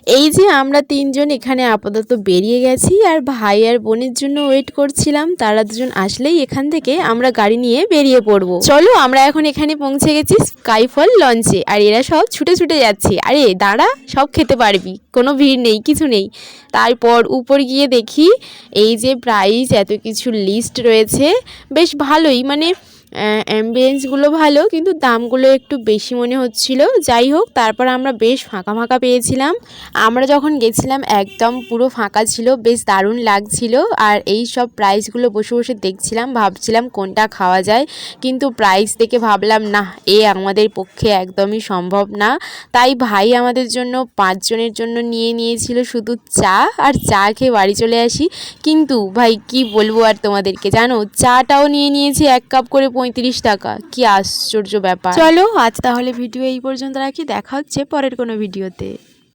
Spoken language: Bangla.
এই যে আমরা তিনজন এখানে আপাতত বেরিয়ে গেছি আর ভাই আর বোনের জন্য ওয়েট করছিলাম। তারা দুজন আসলেই এখান থেকে আমরা গাড়ি নিয়ে বেরিয়ে পড়ব। চলো আমরা এখন এখানে পৌঁছে গেছি স্কাইফল লঞ্চে আর এরা সব ছুটে ছুটে যাচ্ছে। আরে দাঁড়া, সব খেতে পারবি, কোনো ভিড় নেই, কিছু নেই। তারপর উপর গিয়ে দেখি এই যে প্রাইস এত কিছু লিস্ট রয়েছে, বেশ ভালোই, মানে অ্যাম্বিয়েন্সগুলো ভালো, কিন্তু দামগুলো একটু বেশি মনে হচ্ছিল। যাই হোক, তারপর আমরা বেশ ফাঁকা ফাঁকা পেয়েছিলাম। আমরা যখন গেছিলাম একদম পুরো ফাঁকা ছিল, বেশ দারুণ লাগছিল। আর এই সব প্রাইসগুলো বসে বসে দেখছিলাম, ভাবছিলাম কোনটা খাওয়া যায়, কিন্তু প্রাইস দেখে ভাবলাম না, আমাদের পক্ষে একদমই সম্ভব না। তাই ভাই আমাদের জন্য 5 জনের জন্য নিয়েছিল শুধু চা, আর চা খেয়ে বাড়ি চলে আসি। কিন্তু ভাই কি বলবো আর তোমাদেরকে, জানো চাটাও নিয়েছে 1 কাপ করে 35 টাকা। কি আশ্চর্য ব্যাপার। চলো আজ তাহলে ভিডিও এই পর্যন্ত রাখি, দেখা হচ্ছে পরের কোনো ভিডিওতে।